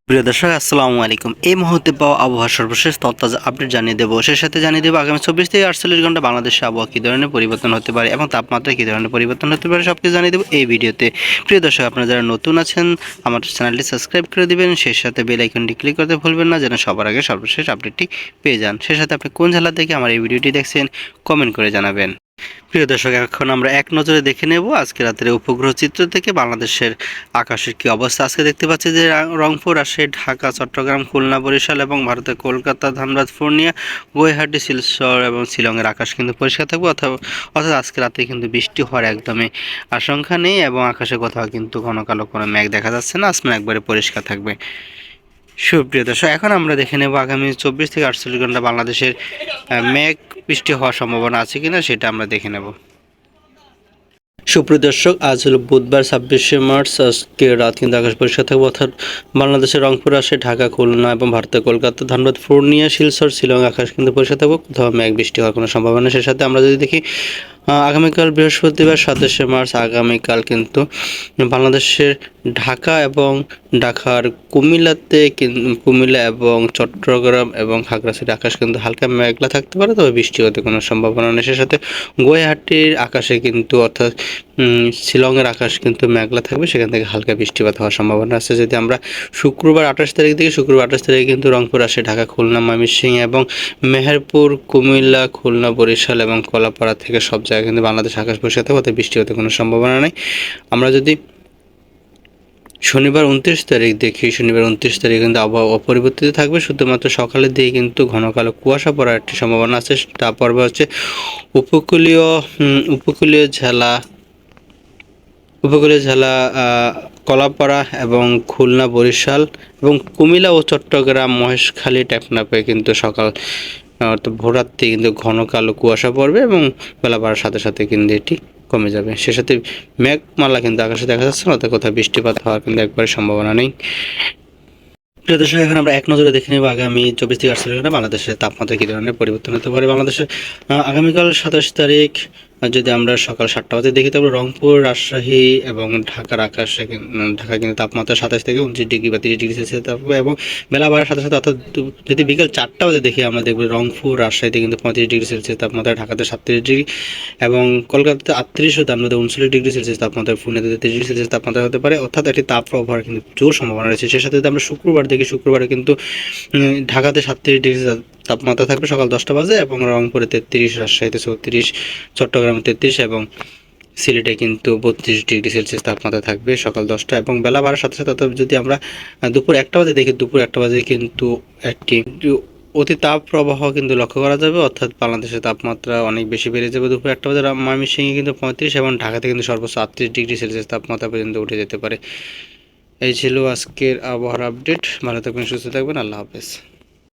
প্রিয় দর্শক আসসালামু আলাইকুম। এই মুহূর্তে পাওয়া আবহাওয়ার সর্বশেষ তথ্য আপডেট জানিয়ে দেবো। সেই সাথে জানিয়ে দেবো আগামী 24 থেকে 48 ঘন্টা বাংলাদেশে আবহাওয়া কী ধরনের পরিবর্তন হতে পারে এবং তাপমাত্রা কী ধরনের পরিবর্তন হতে পারে সব কিছু জানিয়ে দেবো এই ভিডিওতে। প্রিয় দর্শক, আপনারা যারা নতুন আছেন আমার চ্যানেলটি সাবস্ক্রাইব করে দিবেন, সেই সাথে বেল আইকনটি ক্লিক করতে ভুলবেন না যেন সবার আগে সর্বশেষ আপডেটটি পেয়ে যান। সেই সাথে আপনি কোন জেলা থেকে আমার এই ভিডিওটি দেখছেন কমেন্ট করে জানাবেন। প্রিয় দর্শক, এখন আমরা এক নজরে দেখে নেব আজকে রাতের উপগ্রহ চিত্র থেকে বাংলাদেশের আকাশের কি অবস্থা। আজকে দেখতে পাচ্ছি যে রংপুর, রাজশাহী, ঢাকা, চট্টগ্রাম, খুলনা, বরিশাল এবং ভারতের কলকাতা, ধানবাদ, পূর্ণিয়া, গুয়াহাটি, শিলচর এবং শিলংয়ের আকাশ কিন্তু পরিষ্কার থাকবে। অর্থাৎ আজকে রাতে কিন্তু বৃষ্টি হওয়ার একদমই আশঙ্কা নেই এবং আকাশে কোথাও কিন্তু ঘন কালো কোনো মেঘ দেখা যাচ্ছে না। আসমান একবারে পরিষ্কার থাকবে। সুপ্রিয় দর্শক, এখন আমরা দেখে নেব আগামী 24 থেকে 48 ঘন্টা বাংলাদেশের মেঘ বৃষ্টি হওয়ার সম্ভাবনা আছে কিনা সেটা আমরা দেখে নেব। সুপ্রিয় দর্শক, আজ হলো বুধবার 26শে মার্চ। আজকে রাত কিন্তু আকাশ পরিষ্কার থাকবে। অর্থাৎ বাংলাদেশের রংপুর, আসে ঢাকা, খুলনা এবং ভারতের কলকাতা, ধানবাদ, পূর্ণিয়া, শিলচর, শিলং আকাশ কিন্তু পরিষ্কার থাকবে। কোথাও মেঘ বৃষ্টি হওয়ার কোনো সম্ভাবনা। সেই সাথে আমরা যদি দেখি আগামীকাল বৃহস্পতিবার 27শে মার্চ, আগামীকাল কিন্তু বাংলাদেশের ঢাকা এবং ঢাকার কুমিল্লা এবং চট্টগ্রাম এবং খাগড়াছড়ি আকাশ কিন্তু হালকা মেঘলা থাকতে পারে, তবে বৃষ্টি হতে কোনো সম্ভাবনা নেই। সে সাথে গুয়াহাটির আকাশে কিন্তু অর্থাৎ শিলংয়ের আকাশ কিন্তু মেঘলা থাকবে, সেখান থেকে হালকা বৃষ্টিপাত হওয়ার সম্ভাবনা আছে। যদি আমরা শুক্রবার 28 তারিখ থেকে শুক্রবার 28 তারিখে কিন্তু রংপুর, আসে ঢাকা, খুলনা, ময়মনসিংহ এবং মেহেরপুর, কুমিল্লা, খুলনা, বরিশাল এবং কলাপাড়া থেকে সব জায়গায় কিন্তু বাংলাদেশ আকাশ পরিষ্কার থাকবে, অর্থাৎ বৃষ্টি হতে কোনো সম্ভাবনা নেই। আমরা যদি শনিবার 29 তারিখ দেখি, শনিবার 29 তারিখ কিন্তু আবহাওয়া অপরিবর্তিত থাকবে। শুধুমাত্র সকালের দিকে কিন্তু ঘন কালো কুয়াশা পড়ার একটি সম্ভাবনা আছে। তারপর হচ্ছে উপকূলীয় জেলা কলাপাড়া এবং খুলনা, বরিশাল এবং কুমিল্লা ও চট্টগ্রাম, মহেশখালী, টেকনাফে কিন্তু সকাল ভোররাত্রি কিন্তু ঘন কালো কুয়াশা পড়বে এবং বেলা বাড়ার সাথে সাথে কিন্তু এটি কমে যাবে। সে সাথে মেঘমালা কিন্তু আকাশে দেখা যাচ্ছে না, অর্থাৎ কোথাও বৃষ্টিপাত হওয়ার কিন্তু একবারে সম্ভাবনা নেই। প্রিয় দর্শক, এখন আমরা এক নজরে দেখে নেব আগামী 24 থেকে 48 ঘন্টা বাংলাদেশের তাপমাত্রা কী ধরনের পরিবর্তন হতে পারে। বাংলাদেশের আগামীকাল 27 তারিখ যদি আমরা সকাল 7টা বাজে দেখি, তবে রংপুর, রাজশাহী এবং ঢাকার আকাশে ঢাকা কিন্তু তাপমাত্রা 27 থেকে 29 ডিগ্রি বা 30 ডিগ্রি সেলসিয়াস থাকবে এবং বেলা বাড়ার সাথে সাথে অর্থাৎ যদি বিকেল 4টা বাজে দেখি আমরা দেখব রংপুর, রাজশাহীতে কিন্তু 35 ডিগ্রি সেলসিয়াস তাপমাত্রা, ঢাকাতে 37 ডিগ্রি এবং কলকাতাতে 38 ও ধানবাদে 39 ডিগ্রি সেলসিয়াস তাপমাত্রা, পুনেতে 30 ডিগ্রি সেলসিয়াস তাপমাত্রা হতে পারে। অর্থাৎ একটি তাপপ্রবাহের কিন্তু জোর সম্ভাবনা রয়েছে। সে সাথে যদি আমরা শুক্রবার দেখি, শুক্রবারে কিন্তু ঢাকাতে 37 ডিগ্রি তাপমাত্রা থাকবে সকাল 10টা বাজে এবং রংপুরে 33, রাজশাহীতে 34, চট্টগ্রামে 33 এবং সিলেটে কিন্তু 32 ডিগ্রি সেলসিয়াস তাপমাত্রা থাকবে সকাল 10টা এবং বেলা বাড়ার সাথে সাথে। যদি আমরা দুপুর 1টা বাজে দেখি, দুপুর 1টা বাজে কিন্তু একটি অতি তাপ প্রবাহ কিন্তু লক্ষ্য করা যাবে, অর্থাৎ বাংলাদেশের তাপমাত্রা অনেক বেশি বেড়ে যাবে। দুপুর 1টা বাজে ময়মনসিংহে কিন্তু 35 এবং ঢাকাতে কিন্তু সর্বোচ্চ 38 ডিগ্রি সেলসিয়াস তাপমাত্রা পর্যন্ত উঠে যেতে পারে। এই ছিল আজকের আবহাওয়ার আপডেট। ভালো থাকবেন, সুস্থ থাকবেন, আল্লাহ হাফেজ।